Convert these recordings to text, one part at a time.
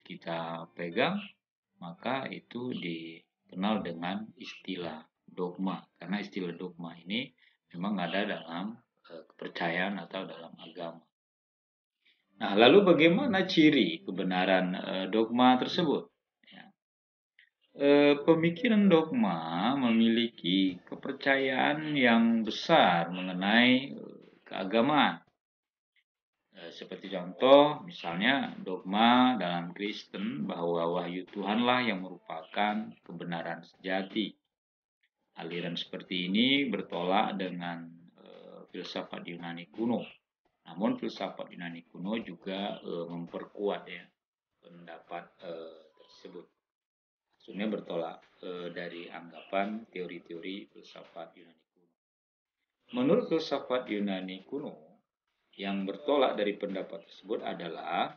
kita pegang, maka itu dikenal dengan istilah dogma. Karena istilah dogma ini memang ada dalam kepercayaan atau dalam agama. Nah, lalu bagaimana ciri kebenaran dogma tersebut? Ya. Pemikiran dogma memiliki kepercayaan yang besar mengenai keagamaan. Seperti contoh, misalnya dogma dalam Kristen bahwa wahyu Tuhanlah yang merupakan kebenaran sejati. Aliran seperti ini bertolak dengan filsafat Yunani kuno. Namun filsafat Yunani kuno juga memperkuat ya pendapat tersebut. Maksudnya bertolak dari anggapan teori-teori filsafat Yunani kuno. Menurut filsafat Yunani kuno, yang bertolak dari pendapat tersebut adalah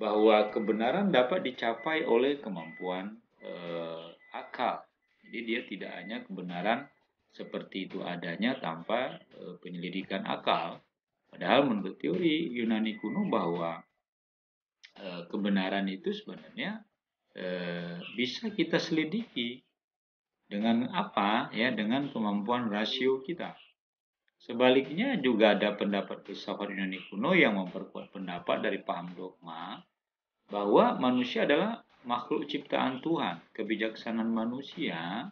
bahwa kebenaran dapat dicapai oleh kemampuan akal. Jadi dia tidak hanya kebenaran seperti itu adanya tanpa penyelidikan akal. Padahal menurut teori Yunani kuno bahwa kebenaran itu sebenarnya bisa kita selidiki dengan apa ya, dengan kemampuan rasio kita. Sebaliknya juga ada pendapat filsafat Yunani kuno yang memperkuat pendapat dari paham dogma bahwa manusia adalah makhluk ciptaan Tuhan. Kebijaksanaan manusia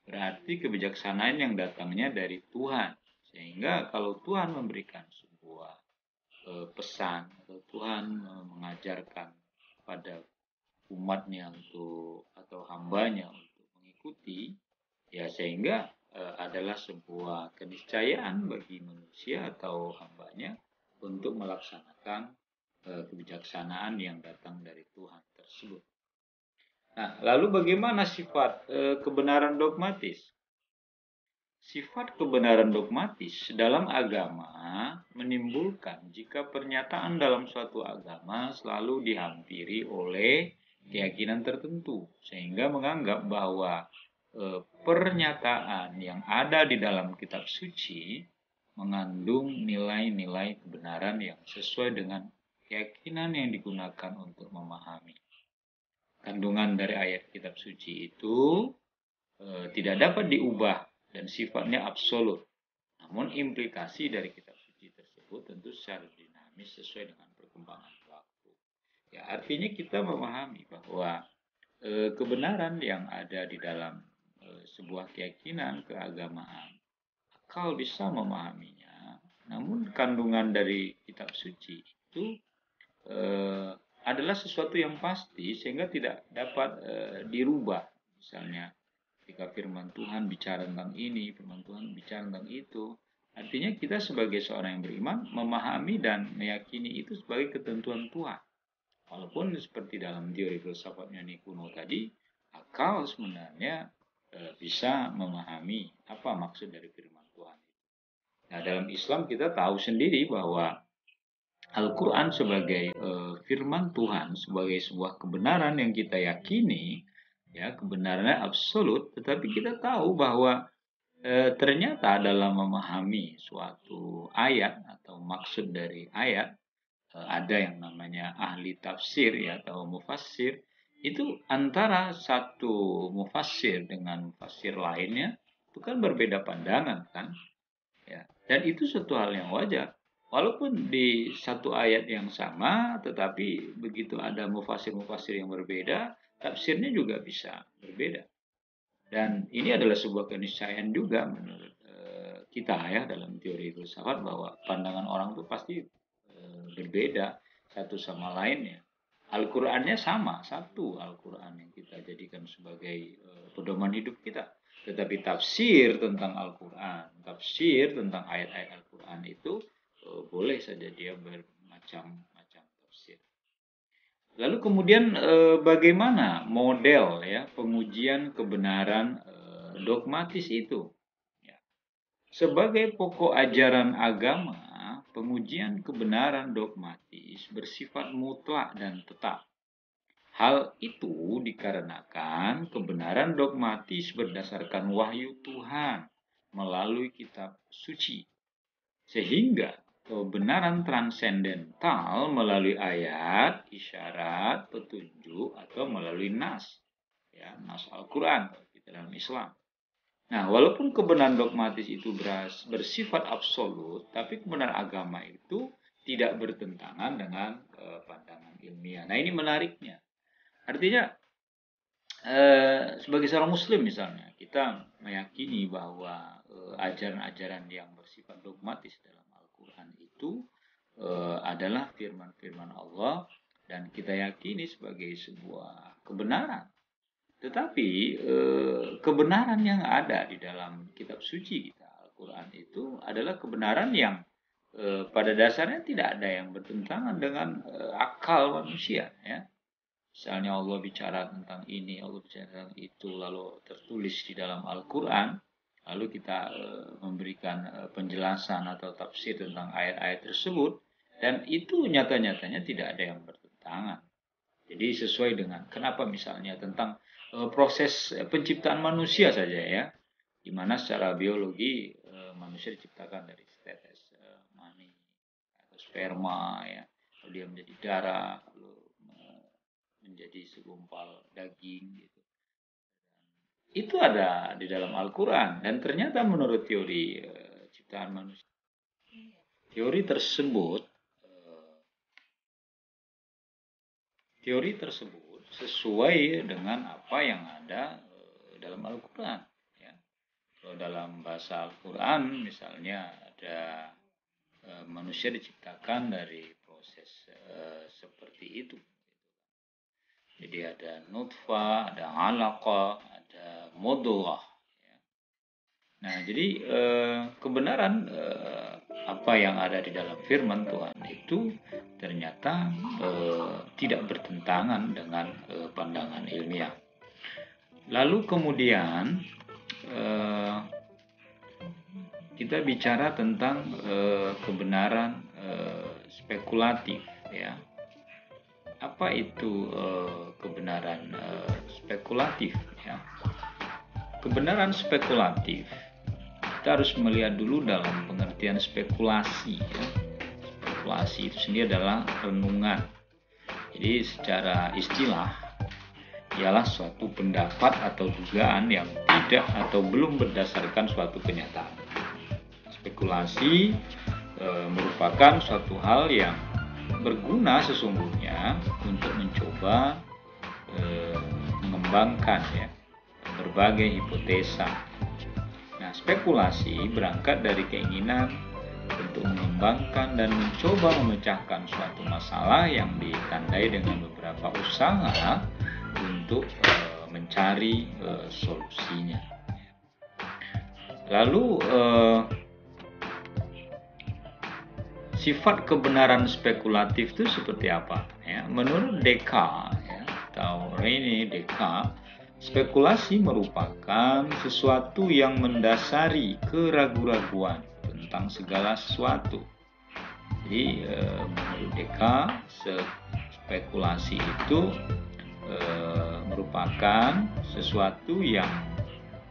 berarti kebijaksanaan yang datangnya dari Tuhan. Sehingga kalau Tuhan memberikan sebuah pesan atau Tuhan mengajarkan pada umatnya atau hambanya untuk mengikuti, ya sehingga adalah sebuah keniscayaan bagi manusia atau hambanya untuk melaksanakan kebijaksanaan yang datang dari Tuhan tersebut. Nah, lalu bagaimana sifat kebenaran dogmatis? Sifat kebenaran dogmatis dalam agama menimbulkan jika pernyataan dalam suatu agama selalu dihampiri oleh keyakinan tertentu, sehingga menganggap bahwa pernyataan yang ada di dalam kitab suci mengandung nilai-nilai kebenaran yang sesuai dengan keyakinan yang digunakan untuk memahami. Kandungan dari ayat kitab suci itu tidak dapat diubah dan sifatnya absolut. Namun implikasi dari kitab suci tersebut tentu secara dinamis sesuai dengan perkembangan waktu. Ya, artinya kita memahami bahwa kebenaran yang ada di dalam sebuah keyakinan keagamaan, akal bisa memahaminya. Namun kandungan dari kitab suci itu adalah sesuatu yang pasti sehingga tidak dapat dirubah. Misalnya ketika firman Tuhan bicara tentang ini, firman Tuhan bicara tentang itu. Artinya kita sebagai seorang yang beriman memahami dan meyakini itu sebagai ketentuan Tuhan. Walaupun seperti dalam teori filsafat Yunani kuno tadi, akal sebenarnya bisa memahami apa maksud dari firman Tuhan. Nah, dalam Islam kita tahu sendiri bahwa Al-Quran sebagai firman Tuhan, sebagai sebuah kebenaran yang kita yakini, ya kebenarannya absolut, tetapi kita tahu bahwa ternyata dalam memahami suatu ayat atau maksud dari ayat, ada yang namanya ahli tafsir ya atau mufassir, itu antara satu mufassir dengan mufassir lainnya itu kan berbeda pandangan kan, ya. Dan itu suatu hal yang wajar. Walaupun di satu ayat yang sama, tetapi begitu ada mufassir-mufassir yang berbeda, tafsirnya juga bisa berbeda. Dan ini adalah sebuah keniscayaan juga menurut kita ya dalam teori filsafat bahwa pandangan orang itu pasti berbeda satu sama lainnya. Al-Qur'annya sama, satu Al-Qur'an yang kita jadikan sebagai pedoman hidup kita. Tetapi tafsir tentang Al-Quran, tafsir tentang ayat-ayat Al-Quran itu boleh saja dia bermacam-macam tafsir. Lalu kemudian bagaimana model ya pengujian kebenaran dogmatis itu? Ya. Sebagai pokok ajaran agama, pengujian kebenaran dogmatis bersifat mutlak dan tetap. Hal itu dikarenakan kebenaran dogmatis berdasarkan wahyu Tuhan melalui kitab suci. Sehingga kebenaran transendental melalui ayat, isyarat, petunjuk, atau melalui nas. Ya, nas Al-Quran kita dalam Islam. Nah, walaupun kebenaran dogmatis itu bersifat absolut, tapi kebenaran agama itu tidak bertentangan dengan pandangan ilmiah. Nah, ini menariknya. Artinya, sebagai seorang muslim misalnya, kita meyakini bahwa ajaran-ajaran yang bersifat dogmatis dalam Al-Quran itu adalah firman-firman Allah, dan kita yakini sebagai sebuah kebenaran. Tetapi kebenaran yang ada di dalam kitab suci kita, Al-Quran itu adalah kebenaran yang pada dasarnya tidak ada yang bertentangan dengan akal manusia. Ya. Misalnya Allah bicara tentang ini, Allah bicara tentang itu, lalu tertulis di dalam Al-Quran, lalu kita memberikan penjelasan atau tafsir tentang ayat-ayat tersebut, dan itu nyata-nyatanya tidak ada yang bertentangan. Jadi sesuai dengan kenapa misalnya tentang proses penciptaan manusia saja ya, di mana secara biologi manusia diciptakan dari tetes mani atau sperma ya, lalu dia menjadi darah, lalu menjadi segumpal daging gitu. Itu ada di dalam Al-Quran, dan ternyata menurut teori ciptaan manusia, teori tersebut sesuai dengan apa yang ada dalam Al-Quran. Ya. Kalau dalam bahasa Al-Quran misalnya ada manusia diciptakan dari proses seperti itu. Jadi ada nutfah, ada alaqah, ada mudghah. Ya. Nah, jadi kebenaran apa yang ada di dalam firman Tuhan itu ternyata tidak bertentangan dengan pandangan ilmiah. Lalu kemudian kita bicara tentang kebenaran spekulatif, ya. Apa itu kebenaran spekulatif? Ya. Kebenaran spekulatif kita harus melihat dulu dalam pengertian spekulasi. Ya. Spekulasi itu sendiri adalah renungan. Jadi secara istilah ialah suatu pendapat atau dugaan yang tidak atau belum berdasarkan suatu kenyataan. Spekulasi merupakan suatu hal yang berguna sesungguhnya untuk mencoba mengembangkan ya berbagai hipotesa. Nah, spekulasi berangkat dari keinginan untuk mengembangkan dan mencoba memecahkan suatu masalah yang ditandai dengan beberapa usaha untuk mencari solusinya. Lalu sifat kebenaran spekulatif itu seperti apa? Ya, menurut Descartes ya, atau René Descartes, spekulasi merupakan sesuatu yang mendasari keraguan-raguan tentang segala sesuatu. Jadi menurut Descartes, spekulasi itu merupakan sesuatu yang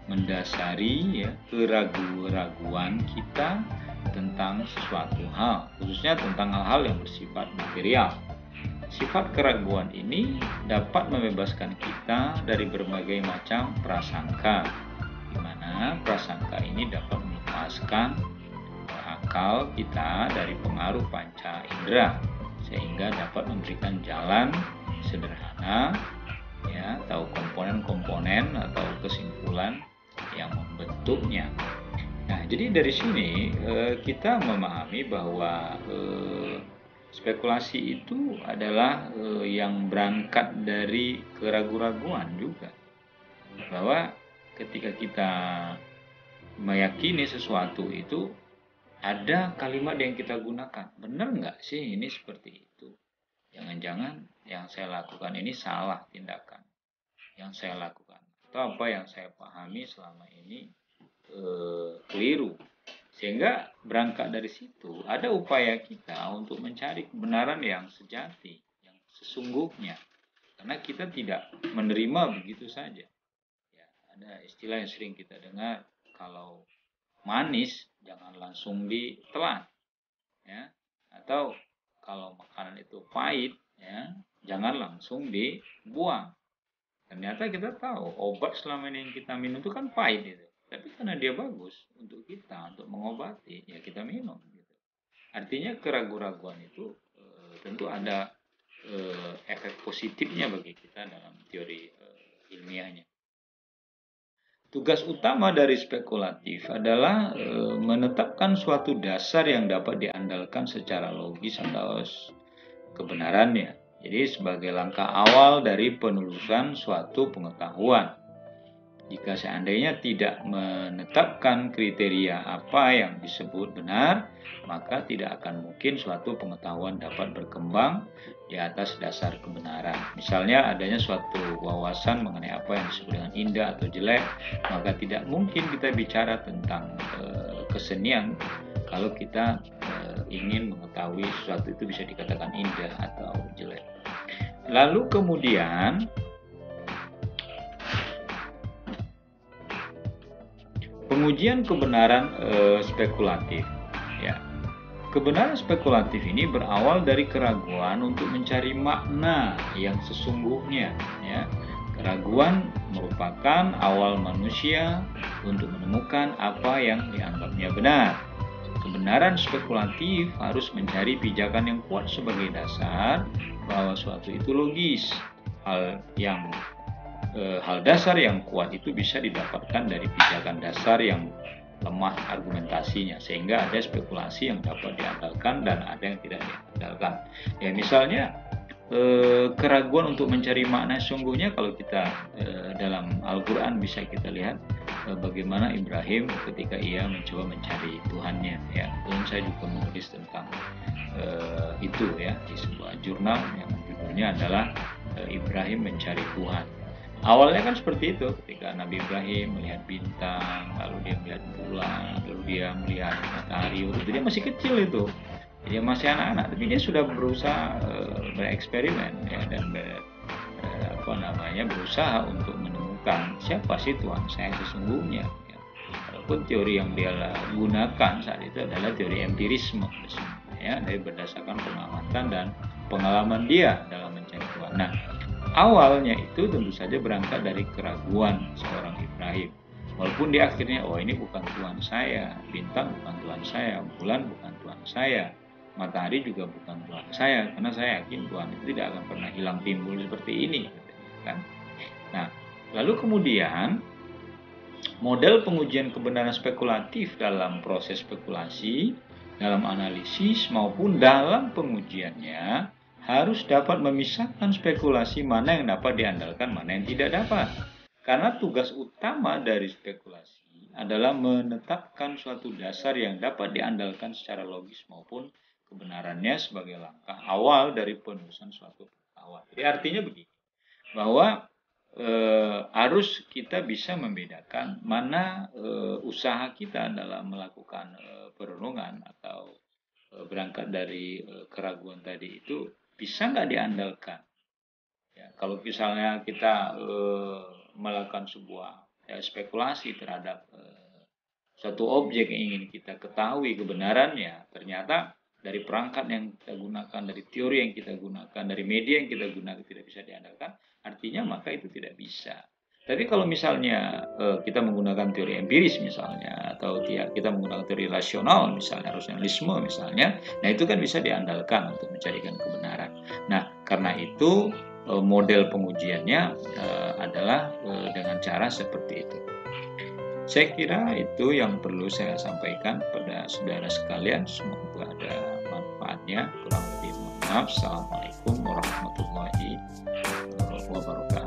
mendasari ya, keraguan-raguan kita tentang sesuatu hal, khususnya tentang hal-hal yang bersifat material. Sifat keraguan ini dapat membebaskan kita dari berbagai macam prasangka, di mana prasangka ini dapat melepaskan akal kita dari pengaruh panca indera, sehingga dapat memberikan jalan sederhana ya, atau komponen-komponen atau kesimpulan yang membentuknya. Nah, jadi dari sini kita memahami bahwa spekulasi itu adalah yang berangkat dari keraguan-raguan juga. Bahwa ketika kita meyakini sesuatu itu, ada kalimat yang kita gunakan. Benar nggak sih ini seperti itu? Jangan-jangan yang saya lakukan ini salah tindakan yang saya lakukan. Atau apa yang saya pahami selama ini keliru. Sehingga berangkat dari situ ada upaya kita untuk mencari kebenaran yang sejati, yang sesungguhnya. Karena kita tidak menerima begitu saja. Ya, ada istilah yang sering kita dengar, kalau manis jangan langsung ditelan. ya. Atau kalau makanan itu pahit, ya, jangan langsung dibuang. Ternyata kita tahu obat selama ini yang kita minum itu kan pahit itu. Tapi karena dia bagus untuk kita, untuk mengobati, ya kita minum. Gitu. Artinya keraguan-raguan itu tentu ada efek positifnya bagi kita dalam teori ilmiahnya. Tugas utama dari spekulatif adalah menetapkan suatu dasar yang dapat diandalkan secara logis atau kebenarannya. Jadi sebagai langkah awal dari penelusuran suatu pengetahuan. Jika seandainya tidak menetapkan kriteria apa yang disebut benar, maka tidak akan mungkin suatu pengetahuan dapat berkembang di atas dasar kebenaran. Misalnya adanya suatu wawasan mengenai apa yang disebut dengan indah atau jelek, maka tidak mungkin kita bicara tentang kesenian kalau kita ingin mengetahui sesuatu itu bisa dikatakan indah atau jelek. Lalu kemudian pengujian kebenaran spekulatif. Ya. Kebenaran spekulatif ini berawal dari keraguan untuk mencari makna yang sesungguhnya. Ya. Keraguan merupakan awal manusia untuk menemukan apa yang dianggapnya benar. Kebenaran spekulatif harus mencari pijakan yang kuat sebagai dasar bahwa suatu itu logis. Hal dasar yang kuat itu bisa didapatkan dari pijakan dasar yang lemah argumentasinya, sehingga ada spekulasi yang dapat diandalkan dan ada yang tidak diandalkan. Ya, misalnya keraguan untuk mencari makna sungguhnya, kalau kita dalam Al-Quran bisa kita lihat bagaimana Ibrahim ketika ia mencoba mencari Tuhannya. Ya, dan saya juga menulis tentang itu ya di sebuah jurnal yang judulnya adalah Ibrahim mencari Tuhan. Awalnya kan seperti itu, ketika Nabi Ibrahim melihat bintang, lalu dia melihat bulan, lalu dia melihat matahari. Itu dia masih kecil itu, dia masih anak-anak, tapi dia sudah berusaha bereksperimen ya, dan berusaha untuk menemukan siapa sih Tuhan saya sesungguhnya. Ya. Walaupun teori yang dia gunakan saat itu adalah teori empirisme, ya, dari berdasarkan pengamatan dan pengalaman dia dalam mencari Tuhan. Nah, awalnya itu tentu saja berangkat dari keraguan seorang Ibrahim. Walaupun di akhirnya, ini bukan Tuhan saya, bintang bukan Tuhan saya, bulan bukan Tuhan saya, matahari juga bukan Tuhan saya, karena saya yakin Tuhan itu tidak akan pernah hilang timbul seperti ini. Kan? Nah, lalu kemudian model pengujian kebenaran spekulatif dalam proses spekulasi, dalam analisis maupun dalam pengujiannya harus dapat memisahkan spekulasi mana yang dapat diandalkan, mana yang tidak dapat. Karena tugas utama dari spekulasi adalah menetapkan suatu dasar yang dapat diandalkan secara logis maupun kebenarannya sebagai langkah awal dari penelusuran suatu pengetahuan. Jadi artinya begini, bahwa harus kita bisa membedakan mana usaha kita dalam melakukan perenungan atau berangkat dari keraguan tadi itu bisa nggak diandalkan. Ya, kalau misalnya kita melakukan sebuah spekulasi terhadap suatu objek yang ingin kita ketahui kebenarannya, ternyata dari perangkat yang kita gunakan, dari teori yang kita gunakan, dari media yang kita gunakan tidak bisa diandalkan, artinya maka itu tidak bisa. Tapi kalau misalnya kita menggunakan teori empiris misalnya, atau kita menggunakan teori rasional misalnya, rasionalisme misalnya, nah itu kan bisa diandalkan untuk mencarikan kebenaran. Nah, karena itu model pengujiannya adalah dengan cara seperti itu. Saya kira itu yang perlu saya sampaikan pada saudara sekalian. Semoga ada manfaatnya. Kurang lebih mohon maaf. Assalamualaikum warahmatullahi wabarakatuh.